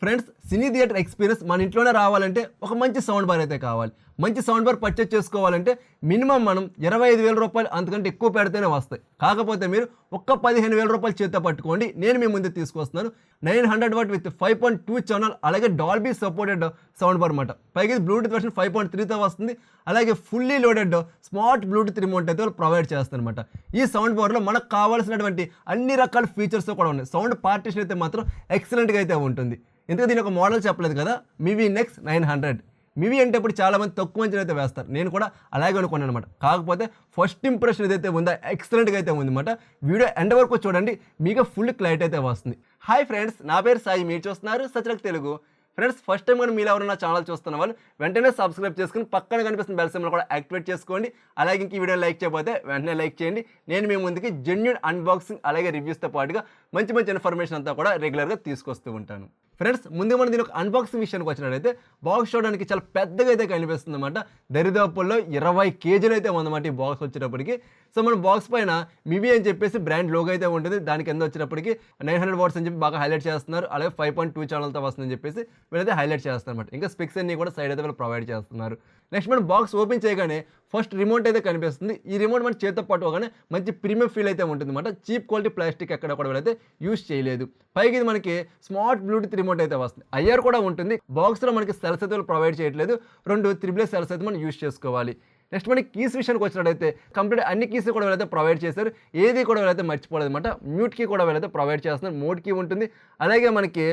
Friends, సినీ theatre experience మన ఇంట్లోనే రావాలంటే ఒక మంచి సౌండ్ బార్ అయితే కావాలి. మంచి సౌండ్ బార్ పర్చేజ్ చేసుకోవాలంటే మినిమం మనం 25,000 రూపాయలు అంతకంటే ఎక్కువ పెడితేనే వస్తాయి. కాకపోతే మీరు ఒక్క 15,000 రూపాయలు చేత్తో పట్టుకోండి. నేను మీ ముందు తీసుకొస్తున్నాను 900 వాట్ విత్ 5.2 ఛానల్ అలాగే డాల్బీ సపోర్టెడ్ సౌండ్ బార్ అన్నమాట. పైగా ఇది బ్లూటూత్ వెర్షన్ 5.3తో వస్తుంది. అలాగే fully loaded smart Bluetooth remote అయితే వాళ్ళు ప్రొవైడ్ చేస్తారనమాట. ఈ సౌండ్ బార్లో మనకు కావాల్సినటువంటి అన్ని రకాల ఫీచర్స్ కూడా ఉన్నాయి. సౌండ్ పార్టిషన్ అయితే మాత్రం ఎక్సలెంట్గా అయితే ఉంటుంది. ఇంతగా దీని ఒక మోడల్ చెప్పలేదు కదా, మివి నెక్స్ 900. మివి అంటే ఇప్పుడు చాలామంది తక్కువ అంచనా అయితే వేస్తారు. నేను కూడా అలాగే అనుకున్నాను అనమాట. కాకపోతే ఫస్ట్ ఇంప్రెషన్ ఏదైతే ఉందో ఎక్సలెంట్గా అయితే ఉంది అనమాట. వీడియో ఎండ్ వరకు చూడండి, మీకు ఫుల్ క్లారిటీ అయితే వస్తుంది. హాయ్ ఫ్రెండ్స్, నా పేరు సాయి, మీరు చూస్తున్నారు సచరక్ తెలుగు. ఫ్రెండ్స్, ఫస్ట్ టైం కానీ మీరు ఎవరైనా ఛానల్ చూస్తున్న వాళ్ళు వెంటనే సబ్స్క్రైబ్ చేసుకుని పక్కన కనిపిస్తున్న బెల్ సింబల్ కూడా యాక్టివేట్ చేసుకోండి. అలాగే ఇంక ఈ వీడియో లైక్ చేయకపోతే వెంటనే లైక్ చేయండి. నేను మీ ముందుకి జెన్యూన్ అన్బాక్సింగ్ అలాగే రివ్యూస్తో పాటుగా మంచి మంచి ఇన్ఫర్మేషన్ అంతా కూడా రెగ్యులర్గా తీసుకొస్తూ ఉంటాను. ఫ్రెండ్స్, ముందు మనం దీని ఒక అన్బాక్సింగ్ విషయానికి వచ్చినట్టయితే బాక్స్ చూడడానికి చాలా పెద్దగా అయితే కనిపిస్తుంది అనమాట. దరిదాపుల్లో 20 కేజీలు అయితే ఉందన్నమాట ఈ బాక్స్ వచ్చేటప్పటికి. సో మన బాక్స్ పైన మివి అని చెప్పేసి బ్రాండ్ లోగో అయితే ఉంటుంది. దాని కింద వచ్చేటప్పటికి 900 వాట్స్ అని చెప్పి బాగా హైలైట్ చేస్తున్నారు. అలాగే 5.2 ఛానల్తో వస్తుందని చెప్పేసి వీళ్ళైతే హైలైట్ చేస్తారు అనమాట. ఇంకా స్పెక్స్ అన్ని కూడా సైడ్ అయితే వీళ్ళు ప్రొవైడ్ చేస్తున్నారు. నెక్స్ట్ మనం బాక్స్ ఓపెన్ చేయగానే ఫస్ట్ రిమోట్ అయితే కనిపిస్తుంది. ఈ రిమోట్ మన చేతితో పట్టుకోగానే మంచి ప్రీమియం ఫీల్ అయితే ఉంటుంది అనమాట. చీప్ క్వాలిటీ ప్లాస్టిక్ ఎక్కడ కూడా వీళ్ళైతే యూస్ చేయలేదు. పైకి ఇది మనకి స్మార్ట్ బ్లూటూత్ రిమోట్ అయితే వస్తుంది. ఐఆర్ కూడా ఉంటుంది. బాక్స్లో మనకి సెల్స్ అయితే ప్రొవైడ్ చేయట్లేదు. 2 3 సెల్స్ అయితే మనం యూస్ చేసుకోవాలి. నెక్స్ట్ మనకి కీస్ విషయానికి వచ్చినట్టయితే కంప్లీట్ అన్ని కీస్ కూడా వీళ్ళైతే ప్రొవైడ్ చేశారు. ఏది కూడా వీళ్ళైతే మర్చిపోలేదు అనమాట. మ్యూట్ కీ కూడా వీళ్ళైతే ప్రొవైడ్ చేస్తున్నారు. మోడ్ కీ ఉంటుంది. అలాగే మనకి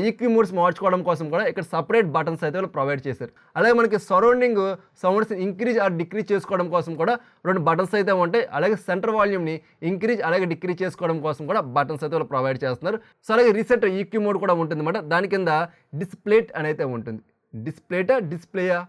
ఈక్యూ మోడ్స్ మార్చుకోవడం కోసం కూడా ఇక్కడ సపరేట్ బటన్స్ అయితే వాళ్ళు ప్రొవైడ్ చేశారు. అలాగే మనకి surrounding sounds increase or decrease చేసుకోవడం కోసం కూడా 2 బటన్స్ అయితే ఉంటాయి. అలాగే సెంటర్ వాల్యూమ్ని ఇంక్రీజ్ అలాగే డిక్రీజ్ చేసుకోవడం కోసం కూడా బటన్స్ అయితే వాళ్ళు ప్రొవైడ్ చేస్తున్నారు. సో అలాగే రీసెట్ ఈక్యూ మోడ్ కూడా ఉంటుంది అనమాట. దాని కింద డిస్ప్లేట్ అని అయితే ఉంటుంది. డిస్ప్లేయా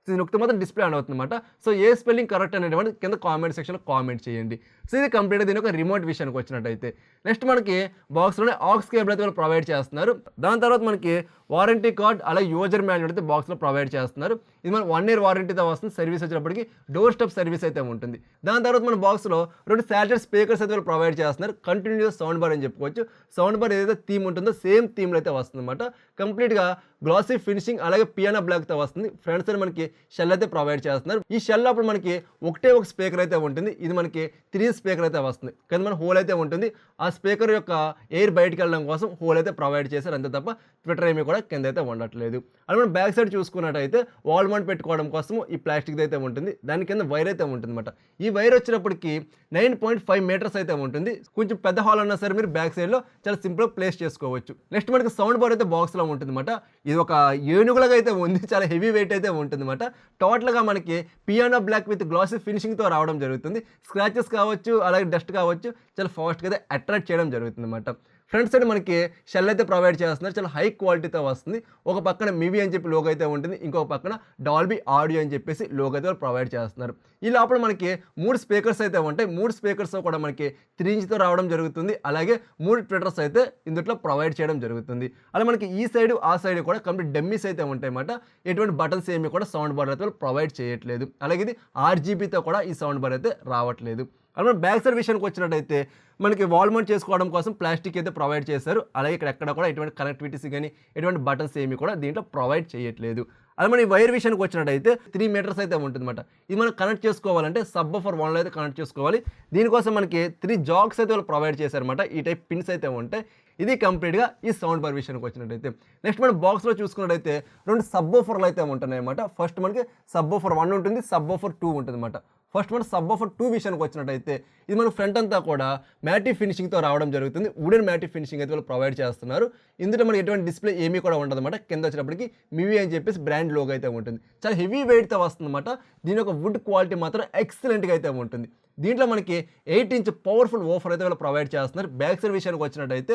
ఇది నొక్కితే మాత్రం డిస్ప్లే ఆన్ అవుతుందన్నమాట. సో ఏ స్పెల్లింగ్ కరెక్ట్ అనేటువంటి కింద కామెంట్ సెక్షన్లో కామెంట్ చేయండి. సో ఇది కంప్లీట్గా దీని ఒక రిమోట్ విషయానికి వచ్చినట్టయితే నెక్స్ట్ మనకి బాక్స్లోనే ఆక్స్ కేబుల్ అయితే వాళ్ళు ప్రొవైడ్ చేస్తున్నారు. దాని తర్వాత మనకి వారంటీ కార్డ్ అలాగే యూజర్ మాన్యువల్ అయితే బాక్స్లో ప్రొవైడ్ చేస్తున్నారు. ఇది మన 1 year వారంటీతో వస్తుంది. సర్వీస్ వచ్చేటప్పటికి డోర్ స్టెప్ సర్వీస్ అయితే ఉంటుంది. దాని తర్వాత మన బాక్స్లో 2 శాటిలైట్ స్పీకర్స్ అయితే వాళ్ళు ప్రొవైడ్ చేస్తున్నారు. కంటిన్యూస్ సౌండ్ బార్ అని చెప్పుకోవచ్చు. సౌండ్ బార్ ఏదైతే థీమ్ ఉంటుందో సేమ్ థీమ్లో అయితే వస్తుంది అనమాట. కంప్లీట్గా గ్లాసీ ఫినిషింగ్ అలాగే పియానో బ్లాక్తో వస్తుంది. ఫ్రంట్ సైడ్ మనకి షెల్ అయితే ప్రొవైడ్ చేస్తున్నారు. ఈ షెల్ అప్పుడు మనకి ఒకటే ఒక స్పీకర్ అయితే ఉంటుంది. ఇది మనకి 3 స్పీకర్ అయితే వస్తుంది. కానీ మన హోల్ అయితే ఉంటుంది. ఆ స్పీకర్ యొక్క ఎయిర్ బయటకు వెళ్ళడం కోసం హోల్ అయితే ప్రొవైడ్ చేశారు. అంతే తప్ప ట్విట్టర్ ఏమీ కూడా కింద అయితే ఉండట్లేదు. అలా మనం బ్యాక్ సైడ్ చూసుకున్నట్టయితే వాల్ మౌంట్ పెట్టుకోవడం కోసం ఈ ప్లాస్టిక్ అయితే ఉంటుంది. దాని కింద వైర్ అయితే ఉంటుంది అనమాట. ఈ వైర్ వచ్చినప్పటికి 9.5 మీటర్స్ అయితే ఉంటుంది. కొంచెం పెద్ద హాల్ అన్నా సరే మీరు బ్యాక్ సైడ్లో చాలా సింపుల్గా ప్లేస్ చేసుకోవచ్చు. నెక్స్ట్ మనకి సౌండ్ బార్ అయితే బాక్స్లో ఉంటుంది అనమాట. ఇది ఒక ఏనుగులాగా అయితే ఉంది. చాలా హెవీ వెయిట్ అయితే ఉంటుంది అనమాట. టోటల్గా మనకి పియానో బ్లాక్ విత్ గ్లాసీ ఫినిషింగ్తో రావడం జరుగుతుంది. స్క్రాచెస్ కావచ్చు అలాగే డస్ట్ కావచ్చు చాలా ఫాస్ట్గా అయితే అట్రాక్ట్ చేయడం జరుగుతుంది అనమాట. ఫ్రంట్ సైడ్ మనకి షెల్ అయితే ప్రొవైడ్ చేస్తున్నారు. చాలా హై క్వాలిటీతో వస్తుంది. ఒక పక్కన మివి అని చెప్పి లోగో అయితే ఉంటుంది. ఇంకొక పక్కన డాల్బీ ఆడియో అని చెప్పేసి లోగో అయితే ప్రొవైడ్ చేస్తున్నారు. ఈ లోపల మనకి 3 స్పీకర్స్ అయితే ఉంటాయి. 3 స్పీకర్స్ కూడా మనకి 3 ఇంచ్తో రావడం జరుగుతుంది. అలాగే 3 ట్విట్టర్స్ అయితే ఇందులో ప్రొవైడ్ చేయడం జరుగుతుంది. అలా మనకి ఈ సైడ్ ఆ సైడ్ కూడా కంప్లీట్ డమ్మీస్ అయితే ఉంటాయి అన్నమాట. ఎటువంటి బటన్స్ ఏమి కూడా సౌండ్ బార్ అయితే ప్రొవైడ్ చేయట్లేదు. అలాగే ఇది RGBతో కూడా ఈ సౌండ్ బార్ అయితే రావట్లేదు. అలా మనం బ్యాక్ సైడ్ విషయానికి వచ్చినట్టయితే మనకి వాల్ మౌంట్ చేసుకోవడం కోసం ప్లాస్టిక్ అయితే ప్రొవైడ్ చేశారు. అలాగే ఇక్కడ ఎక్కడ కూడా ఎటువంటి కనెక్టివిటీస్ కానీ ఎటువంటి బటన్స్ ఏమి కూడా దీంట్లో ప్రొవైడ్ చేయట్లేదు. అలా మన ఈ వైర్ విషయానికి వచ్చినట్టయితే 3 మీటర్స్ అయితే ఉంటుందన్నమాట. ఇది మనం కనెక్ట్ చేసుకోవాలంటే సబ్బఫర్ 1లో అయితే కనెక్ట్ చేసుకోవాలి. దీనికోసం మనకి 3 జాక్స్ అయితే వాళ్ళు ప్రొవైడ్ చేశారన్నమాట. ఈ టైప్ పిన్స్ అయితే ఉంటాయి. ఇది కంప్లీట్గా ఈ సౌండ్ బార్ విషయానికి వచ్చినట్టయితే నెక్స్ట్ మనం బాక్స్లో చూసుకున్నట్టయితే 2 సబ్బఫర్లు అయితే ఉంటున్నాయి అన్నమాట. ఫస్ట్ మనకి సబ్బఫర్ 1 ఉంటుంది, సబ్బఫర్ 2 ఉంటుంది అన్నమాట. ఫస్ట్ మన సబ్బఫర్ 2 విషయానికి వచ్చినట్టయితే ఇది మన ఫ్రంట్ అంతా కూడా మ్యాటీ ఫినిషింగ్తో రావడం జరుగుతుంది. వుడెన్ మ్యాటీ ఫినిషింగ్ అయితే వాళ్ళు ప్రొవైడ్ చేస్తున్నారు. ఇందులో మనకి ఎటువంటి డిస్ప్లే ఏమీ కూడా ఉండదు అనమాట. కింద వచ్చేటప్పటికి మివి అని చెప్పేసి బ్రాండ్ లోగో అయితే ఉంటుంది. చాలా హెవీ వెయిట్తో వస్తుంది అనమాట. దీని యొక్క వుడ్ క్వాలిటీ మాత్రం ఎక్సలెంట్గా అయితే ఉంటుంది. దీంట్లో మనకి 8 ఇంచ్ పవర్ఫుల్ ఓఫర్ అయితే వాళ్ళు ప్రొవైడ్ చేస్తున్నారు. బ్యాక్ సైడ్ విషయానికి వచ్చినట్టయితే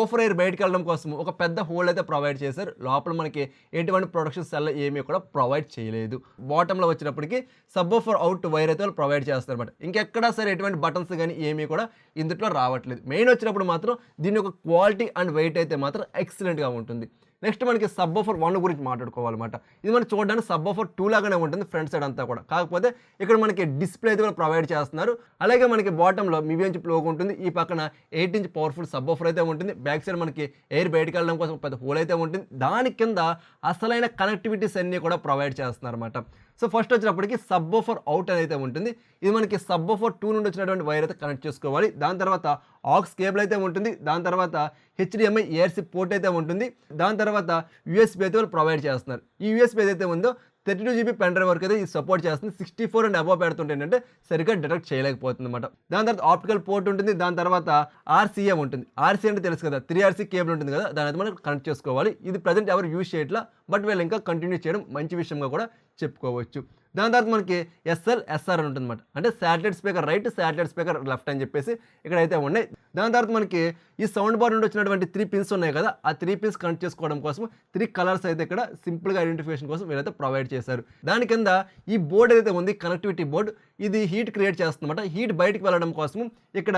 ఓఫర్ ఎయిర్ బయటకు వెళ్ళడం కోసం ఒక పెద్ద హోల్ అయితే ప్రొవైడ్ చేశారు. లోపల మనకి ఎటువంటి ప్రొడక్షన్ సెల్ ఏమీ కూడా ప్రొవైడ్ చేయలేదు. బాటంలో వచ్చినప్పటికి సబ్బఫర్ అవుట్ వైర్ అయితే వాళ్ళు ప్రొవైడ్ చేస్తారు అనమాట. ఇంకెక్కడా సరే ఎటువంటి బటన్స్ కానీ ఏమీ కూడా ఇందులో రావట్లేదు. మెయిన్ వచ్చినప్పుడు మాత్రం దీని యొక్క క్వాలిటీ అండ్ వెయిట్ అయితే మాత్రం ఎక్సలెంట్గా ఉంటుంది. నెక్స్ట్ మనకి సబ్బఫర్ 1 గురించి మాట్లాడుకోవాలన్నమాట. ఇది మనం చూడడానికి సబ్బఫర్ 2 లాగానే ఉంటుంది ఫ్రంట్ సైడ్ అంతా కూడా. కాకపోతే ఇక్కడ మనకి డిస్ప్లే అయితే కూడా ప్రొవైడ్ చేస్తున్నారు. అలాగే మనకి బాటంలో మీవియన్ చిప్ లోగో ఉంటుంది. ఈ పక్కన 8 ఇంచ్ పవర్ఫుల్ సబ్బఫర్ అయితే ఉంటుంది. బ్యాక్ సైడ్ మనకి ఎయిర్ బయటకు వెళ్ళడం కోసం పెద్ద హోల్ అయితే ఉంటుంది. దాని కింద అసలైన కనెక్టివిటీస్ అన్నీ కూడా ప్రొవైడ్ చేస్తున్నారన్నమాట. సో ఫస్ట్ వచ్చినప్పటికి సబ్బఫర్ అవుట్ అయితే ఉంటుంది. ఇది మనకి సబ్బఫర్ 2 నుండి వచ్చినటువంటి వైర్ అయితే కనెక్ట్ చేసుకోవాలి. దాని తర్వాత ఆక్స్ కేబుల్ అయితే ఉంటుంది. దాని తర్వాత HDMI ARC పోర్ట్ అయితే ఉంటుంది. దాని తర్వాత USB అయితే వాళ్ళు ప్రొవైడ్ చేస్తున్నారు. ఈ USB ఏదైతే ఉందో 32 GB పెన్ డ్రైవ్ వరకు అయితే ఇది సపోర్ట్ చేస్తుంది. 64 అండ్ అబవ్ పెడుతుంటే ఏంటంటే సరిగ్గా డిటెక్ట్ చేయలేకపోతుంది అనమాట. దాని తర్వాత ఆప్టికల్ పోర్ట్ ఉంటుంది. దాని తర్వాత RCA ఉంటుంది. RC అంటే తెలుసు కదా, 3RC కేబుల్ ఉంటుంది కదా, దాని అయితే మనం కనెక్ట్ చేసుకోవాలి. ఇది ప్రజెంట్ ఎవరు యూజ్ చేయట్లా, బట్ వీళ్ళు ఇంకా కంటిన్యూ చేయడం మంచి విషయంగా కూడా చెప్పుకోవచ్చు. దాని తర్వాత మనకి SR అని ఉంటుంది అనమాట. అంటే satellite speaker right, satellite speaker left అని చెప్పేసి ఇక్కడైతే ఉన్నాయి. దాని తర్వాత మనకి ఈ సౌండ్ బార్ నుండి వచ్చినటువంటి 3 పిన్స్ ఉన్నాయి కదా, ఆ 3 పిన్స్ కనెక్ట్ చేసుకోవడం కోసం 3 కలర్స్ అయితే ఇక్కడ సింపుల్గా ఐడెంటిఫికేషన్ కోసం వీళ్ళైతే ప్రొవైడ్ చేశారు. దాని కింద ఈ బోర్డ్ ఏదైతే ఉంది కనెక్టివిటీ బోర్డ్, ఇది హీట్ క్రియేట్ చేస్తుందన్నమాట. హీట్ బయటికి వెళ్ళడం కోసం ఇక్కడ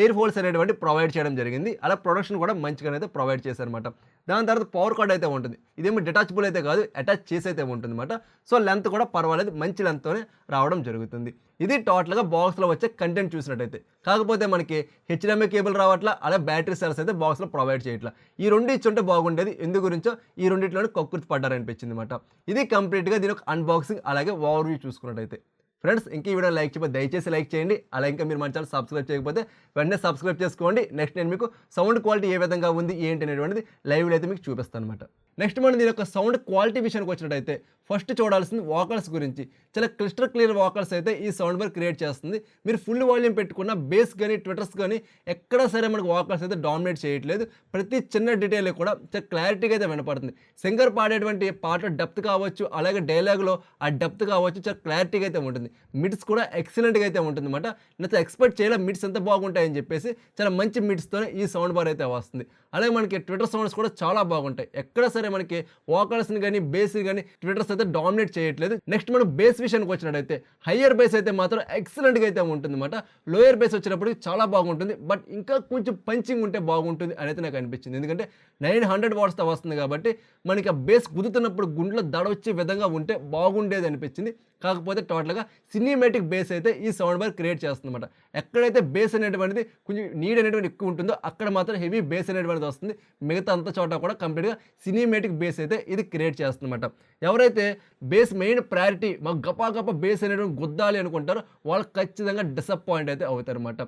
ఎయిర్ హోల్స్ అనేటువంటి ప్రొవైడ్ చేయడం జరిగింది. అలా ప్రొడక్షన్ కూడా మంచిగానే అయితే ప్రొవైడ్ చేశారనమాట. దాని తర్వాత పవర్ కార్డ్ అయితే ఉంటుంది. ఇదేమో డిటాచబుల్ అయితే కాదు, అటాచ్ చేసి అయితే ఉంటుంది అనమాట. సో లెంత్ కూడా పర్వాలేదు, మంచి లెంత్తోనే రావడం జరుగుతుంది. ఇది టోటల్గా బాక్స్లో వచ్చే కంటెంట్ చూసినట్టయితే. కాకపోతే మనకి HDMI కేబుల్ రావట్లా, అలా బ్యాటరీ సెల్స్ అయితే బాక్స్లో ప్రొవైడ్ చేయట్లా. ఈ రెండు ఇచ్చుంటే బాగుండేది. ఎందు గురించో ఈ రెండింటిలోనే కక్కుర్తి పడ్డారనిపించింది అనమాట. ఇది కంప్లీట్గా దీని ఒక అన్బాక్సింగ్ అలాగే ఓవర్ వ్యూ చూసుకున్నట్టయితే. ఫ్రెండ్స్, ఇంకా ఈ వీడియో లైక్ చేయకపోతే దయచేసి లైక్ చేయండి. అలా ఇంకా మీరు మన ఛానల్ సబ్స్క్రైబ్ చేయకపోతే వెంటనే సబ్స్క్రైబ్ చేసుకోండి. నెక్స్ట్ నేను మీకు సౌండ్ క్వాలిటీ ఏ విధంగా ఉంది ఏంటి అనేటువంటిది లైవ్లో అయితే మీకు చూపిస్తాను అనమాట. నెక్స్ట్ మనం దీని యొక్క సౌండ్ క్వాలిటీ విషయానికి వచ్చినట్టయితే ఫస్ట్ చూడాల్సింది వాకల్స్ గురించి. చాలా క్లిస్టర్ క్లియర్ వాకల్స్ అయితే ఈ సౌండ్ బార్ క్రియేట్ చేస్తుంది. మీరు ఫుల్ వాల్యూమ్ పెట్టుకున్న బేస్ కానీ ట్విటర్స్ కానీ ఎక్కడా సరే మనకు వాకల్స్ అయితే డామినేట్ చేయట్లేదు. ప్రతి చిన్న డీటెయిల్ కూడా చాలా క్లారిటీగా అయితే వినపడుతుంది. సింగర్ పాడేటువంటి పాటలో డెప్త్ కావచ్చు, అలాగే డైలాగ్లో ఆ డెప్త్ కావచ్చు, చాలా క్లారిటీగా అయితే ఉంటుంది. మిడ్స్ కూడా ఎక్సలెంట్గా అయితే ఉంటుంది అనమాట. నేను ఎక్స్పెక్ట్ చేయలే మిడ్స్ ఎంత బాగుంటాయని చెప్పేసి. చాలా మంచి మిడ్స్తోనే ఈ సౌండ్ బార్ అయితే వస్తుంది. అలాగే మనకి ట్విట్టర్ సౌండ్స్ కూడా చాలా బాగుంటాయి. ఎక్కడ సరే మనకి వాకల్స్ని కానీ బేస్ కానీ ట్విట్టర్స్ అయితే డామినేట్ చేయట్లేదు. నెక్స్ట్ మనం బేస్ విషయానికి వచ్చినట్టయితే హయ్యర్ బేస్ అయితే మాత్రం ఎక్సలెంట్గా అయితే ఉంటుంది అనమాట. లోయర్ బేస్ వచ్చినప్పుడు చాలా బాగుంటుంది, బట్ ఇంకా కొంచెం పంచింగ్ ఉంటే బాగుంటుంది అనేది నాకు అనిపించింది. ఎందుకంటే 900 వాట్స్తో వస్తుంది కాబట్టి మనకి ఆ బేస్ గుద్దుతున్నప్పుడు గుండెలో దడ వచ్చే విధంగా ఉంటే బాగుండేది అనిపించింది. కాకపోతే టోటల్గా సినిమాటిక్ బేస్ అయితే ఈ సౌండ్ బార్ క్రియేట్ చేస్తుంది అనమాట. ఎక్కడైతే బేస్ అనేటువంటిది కొంచెం నీడ్ అనేటువంటి ఎక్కువ ఉంటుందో అక్కడ మాత్రం హెవీ బేస్ అనేటువంటిది వస్తుంది. మిగతా అంత చోట కూడా కంప్లీట్గా సినిమాటిక్ బేస్ అయితే ఇది క్రియేట్ చేస్తుంది అనమాట. ఎవరైతే బేస్ మెయిన్ ప్రయారిటీ మాకు గపా బేస్ అనేటువంటి గుద్దాలి అనుకుంటారో వాళ్ళు ఖచ్చితంగా డిసప్పాయింట్ అయితే అవుతారు అనమాట.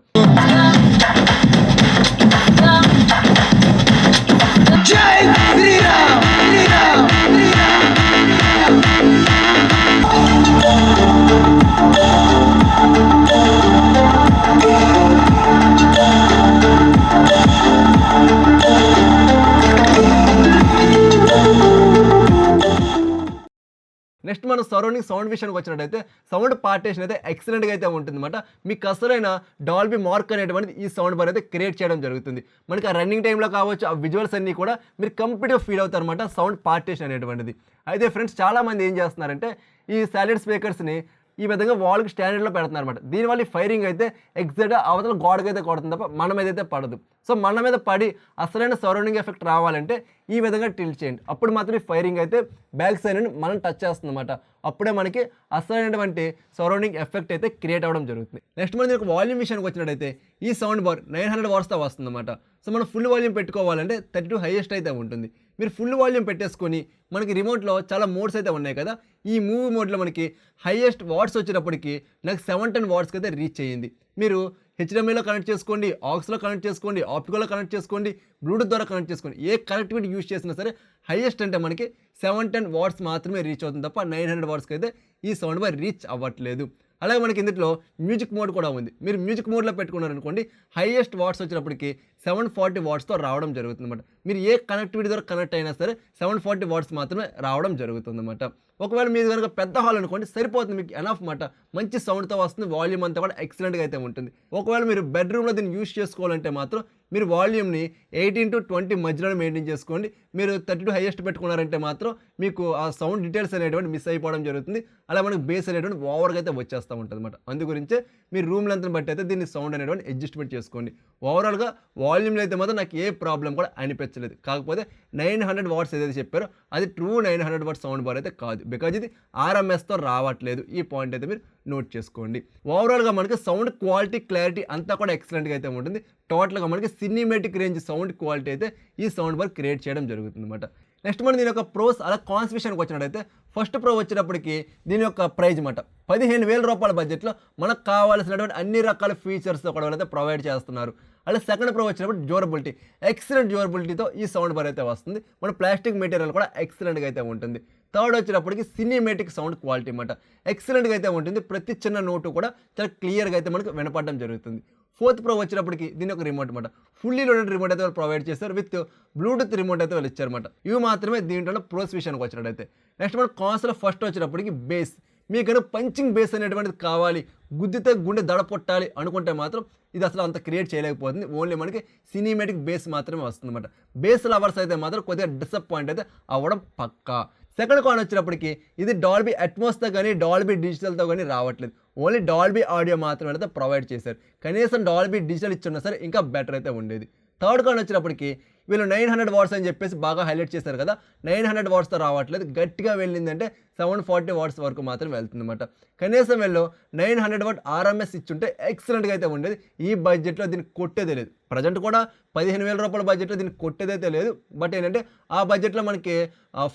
నెక్స్ట్ మనం సరౌండింగ్ సౌండ్ విషయానికి వచ్చినట్టయితే సౌండ్ పార్టేషన్ అయితే ఎక్సలెంట్గా అయితే ఉంటుంది అనమాట. మీకు అసలైన డాల్బీ మార్క్ అనేటువంటిది ఈ సౌండ్ బార్ అయితే క్రియేట్ చేయడం జరుగుతుంది. మనకి ఆ రన్నింగ్ టైంలో కావచ్చు, ఆ విజువల్స్ అన్నీ కూడా మీరు కంప్లీట్గా ఫీల్ అవుతారు అనమాట సౌండ్ పార్టేషన్ అనేటువంటిది. అయితే ఫ్రెండ్స్, చాలామంది ఏం చేస్తున్నారంటే ఈ సాలిడ్ స్పీకర్స్ని ఈ విధంగా వాల్కి స్టాండర్డ్లో పెడుతున్నారు అనమాట. దీనివల్ల ఈ ఫైరింగ్ అయితే ఎగ్జాక్ట్గా అవతల గోడకి అయితే కొడుతుంది తప్ప మన మీద అయితే పడదు. సో మన మీద పడి అసలైన సరౌండింగ్ ఎఫెక్ట్ రావాలంటే ఈ విధంగా టిల్ట్ చేయండి. అప్పుడు మాత్రం ఈ ఫైరింగ్ అయితే బ్యాక్ సైడ్ నుండి మనం టచ్ చేస్తుంది అనమాట. అప్పుడే మనకి అసలైనటువంటి సరౌండింగ్ ఎఫెక్ట్ అయితే క్రియేట్ అవ్వడం జరుగుతుంది. నెక్స్ట్ మనం దీనికి వాల్యూమ్ విషయానికి వచ్చినట్టయితే ఈ సౌండ్ బార్ 900 వాట్స్తో వస్తుంది అనమాట. సో మనం ఫుల్ వాల్యూమ్ పెట్టుకోవాలంటే 32 హైయెస్ట్ అయితే ఉంటుంది. మీరు ఫుల్ వాల్యూమ్ పెట్టేసుకొని మనకి రిమోట్లో చాలా మోడ్స్ అయితే ఉన్నాయి కదా, ఈ మూవ్ మోడ్లో మనకి హైయెస్ట్ వాట్స్ వచ్చేటప్పటికి నాకు 710 వాట్స్కి అయితే రీచ్ అయ్యింది. మీరు HDMIలో కనెక్ట్ చేసుకోండి, ఆక్స్లో కనెక్ట్ చేసుకోండి, ఆప్టికల్లో కనెక్ట్ చేసుకోండి, బ్లూటూత్ ద్వారా కనెక్ట్ చేసుకోండి. ఏ కనెక్టివిటీ యూజ్ చేసినా సరే హైయెస్ట్ అంటే మనకి 710 వాట్స్ మాత్రమే రీచ్ అవుతుంది తప్ప 900 వాట్స్కి అయితే ఈ సౌండ్ బార్ రీచ్ అవ్వట్లేదు. అలాగే మనకి ఇందులో మ్యూజిక్ మోడ్ కూడా ఉంది. మీరు మ్యూజిక్ మోడ్లో పెట్టుకున్నారనుకోండి, హైయెస్ట్ వాట్స్ వచ్చినప్పటికి 740 వాట్స్తో రావడం జరుగుతుంది అనమాట. మీరు ఏ కనెక్టివిటీ ద్వారా కనెక్ట్ అయినా సరే 740 వాట్స్ మాత్రమే రావడం జరుగుతుంది అనమాట. ఒకవేళ మీరు కనుక పెద్ద హాల్ అనుకోండి, సరిపోతుంది, మీకు ఎనఫ్ మాట. మంచి సౌండ్తో వస్తుంది, వాల్యూమ్ అంతా కూడా ఎక్సలెంట్గా అయితే ఉంటుంది. ఒకవేళ మీరు బెడ్రూమ్లో దీన్ని యూజ్ చేసుకోవాలంటే మాత్రం మీరు వాల్యూమ్ని 18 to 20 మధ్యలో మెయింటైన్ చేసుకోండి. మీరు 32 హైయెస్ట్ పెట్టుకున్నారంటే మాత్రం మీకు ఆ సౌండ్ డీటెయిల్స్ అనేటువంటి మిస్ అయిపోవడం జరుగుతుంది. అలా మనకి బేస్ అనేటువంటి ఓవర్గా అయితే వచ్చేస్తూ ఉంటుంది అనమాట. అందుగురించే మీరు రూమ్ లెంత్ని బట్టి అయితే దీన్ని సౌండ్ అనేటువంటి అడ్జస్ట్మెంట్ చేసుకోండి. ఓవరాల్గా వాల్యూమ్లో అయితే మాత్రం నాకు ఏ ప్రాబ్లం కూడా అనిపించలేదు. కాకపోతే 900 వాట్స్ ఏదైతే చెప్పారో అది ట్రూ 900 వాట్స్ సౌండ్ బార్ అయితే కాదు. బికాజ్ ఇది ఆర్ఎంఎస్తో రావట్లేదు. ఈ పాయింట్ అయితే మీరు నోట్ చేసుకోండి. ఓవరాల్గా మనకి సౌండ్ క్వాలిటీ, క్లారిటీ అంతా కూడా ఎక్సలెంట్గా అయితే ఉంటుంది. టోటల్గా మనకి సినిమేటిక్ రేంజ్ సౌండ్ క్వాలిటీ అయితే ఈ సౌండ్ బార్ క్రియేట్ చేయడం జరుగుతుంది అనమాట. నెక్స్ట్ మనం దీని యొక్క ప్రోస్ అలా కాన్స్ విషయానికి వచ్చినట్టయితే ఫస్ట్ ప్రో వచ్చేటప్పటికి దీని యొక్క ప్రైజ్ మాట 15,000 రూపాయల బడ్జెట్లో మనకు కావాల్సినటువంటి అన్ని రకాల ఫీచర్స్తో కూడా అయితే ప్రొవైడ్ చేస్తున్నారు. అలాగే సెకండ్ ప్రో వచ్చినప్పుడు డ్యూరబిలిటీ, ఎక్సలెంట్ డ్యూరబిలిటీతో ఈ సౌండ్ బార్ అయితే వస్తుంది. మన ప్లాస్టిక్ మెటీరియల్ కూడా ఎక్సలెంట్గా అయితే ఉంటుంది. థర్డ్ వచ్చేటప్పటికి సినిమేటిక్ సౌండ్ క్వాలిటీ మాట ఎక్సలెంట్గా అయితే ఉంటుంది. ప్రతి చిన్న నోటు కూడా చాలా క్లియర్గా అయితే మనకు వినపడడం జరుగుతుంది. ఫోర్త్ ప్రో వచ్చినప్పటికి దీని ఒక రిమోట్ అనమాట, ఫుల్లీ లోడెడ్ రిమోట్ అయితే వాళ్ళు ప్రొవైడ్ చేస్తారు. విత్ బ్లూటూత్ రిమోట్ అయితే వాళ్ళు ఇచ్చారన్నమాట. ఇవి మాత్రమే దీంట్లో ప్రోస్ విషయానికి వచ్చినట్టయితే. నెక్స్ట్ మన కాన్స్లో ఫస్ట్ వచ్చేటప్పటికి బేస్. మీకు పంచింగ్ బేస్ అనేటువంటిది కావాలి, గుద్దితే గుండె దడ పొట్టాలి అనుకుంటే మాత్రం ఇది అసలు అంత క్రియేట్ చేయలేకపోతుంది. ఓన్లీ మనకి సినిమేటిక్ బేస్ మాత్రమే వస్తుంది అనమాట. బేస్ లవర్స్ అయితే మాత్రం కొద్దిగా డిసప్పాయింట్ అయితే అవ్వడం పక్కా. సెకండ్ కాన్ వచ్చినప్పటికి ఇది డాల్బీ అట్మాస్తో కానీ డాల్బీ డిజిటల్తో కానీ రావట్లేదు. ఓన్లీ డాల్బీ ఆడియో మాత్రమే అయితే ప్రొవైడ్ చేశారు. కనీసం డాల్బీ డిజిటల్ ఇచ్చున్నా సరే ఇంకా బెటర్ అయితే ఉండేది. థర్డ్ కాన్ వచ్చినప్పటికి వీళ్ళు 900 వాట్స్ అని చెప్పేసి బాగా హైలైట్ చేశారు కదా, 900 వాట్స్తో రావట్లేదు. గట్టిగా వెళ్ళిందంటే 740 వాట్స్ వరకు మాత్రం వెళ్తుంది అనమాట. కనీసం వీళ్ళు 900 వాట్ ఆర్ఎంఎస్ ఇచ్చుంటే ఎక్సలెంట్గా అయితే ఉండేది. ఈ బడ్జెట్లో దీనికి కొట్టేదే లేదు. ప్రజెంట్ కూడా 15,000 రూపాయల బడ్జెట్లో దీనికి కొట్టేదైతే లేదు. బట్ ఏంటంటే ఆ బడ్జెట్లో మనకి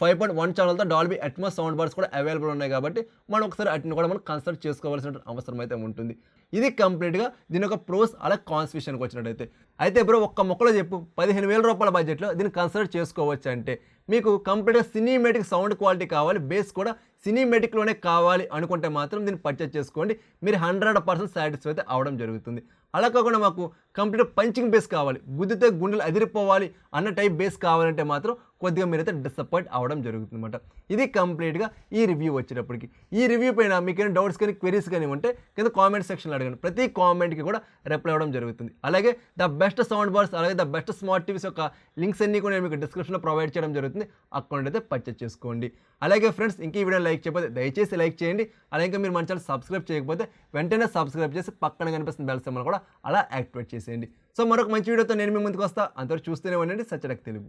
5.1 ఛానల్తో డాల్బీ అట్మాస్ సౌండ్ బార్స్ కూడా అవైలబుల్ ఉన్నాయి కాబట్టి మనం ఒకసారి వాటిని కూడా మనం కన్సిడర్ చేసుకోవాల్సిన అవసరం అయితే ఉంటుంది. ఇది కంప్లీట్గా దీని యొక్క ప్రోస్ అలా కాన్స్ విషయానికి వచ్చినట్టయితే. అయితే బ్రో ఒక్క మొక్కలో చెప్పు 15,000 రూపాయల బడ్జెట్లో దీన్ని కన్సిడర్ చేసుకోవచ్చు అంటే మీకు కంప్లీట్గా సినిమేటిక్ సౌండ్ క్వాలిటీ కావాలి, బేస్ కూడా సినిమేటిక్లోనే కావాలి అనుకుంటే మాత్రం దీన్ని పర్చేస్ చేసుకోండి. మీరు 100% సాటిస్ఫై అయితే అవడం జరుగుతుంది. అలా కాకుండా మాకు కంప్లీట్ పంచింగ్ బేస్ కావాలి, గుద్దితే గుండెలు అదిరిపోవాలి అన్న టైప్ బేస్ కావాలంటే మాత్రం కొద్దిగా మీరైతే డిసప్పాయింట్ అవ్వడం జరుగుతుంది అనమాట. ఇది కంప్లీట్గా ఈ రివ్యూ వచ్చేటప్పటికి. ఈ రివ్యూ పైన మీకు ఏమైనా డౌట్స్ కానీ క్వెరీస్ కానీ ఉంటే కింద కామెంట్ సెక్షన్లో అడగండి. ప్రతి కామెంట్కి కూడా రిప్లై అవ్వడం జరుగుతుంది. అలాగే ద బెస్ట్ సౌండ్ బార్స్ అలాగే ద బెస్ట్ స్మార్ట్ టీవీస్ యొక్క లింక్స్ అన్ని కూడా నేను మీకు డిస్క్రిప్షన్లో ప్రొవైడ్ చేయడం జరుగుతుంది. అకౌంట్ అయితే పర్చేస్ చేసుకోండి. అలాగే ఫ్రెండ్స్ ఇంక ఈ వీడియో లైక్ చేయకపోతే దయచేసి లైక్ చేయండి. అలాగే ఇంకా మీరు మన ఛానల్ సబ్స్క్రైబ్ చేయకపోతే వెంటనే సబ్స్క్రైబ్ చేసి పక్కన కనిపిస్తున్న బెల్ సింబల్ కూడా అలా యాక్టివేట్ చేసేయండి. సో మరొక మంచి వీడియోతో నేను మీ ముందుకు వస్తా. అంతవరకు చూస్తూనే ఉండండి సచ్చడక్ తెలుగు.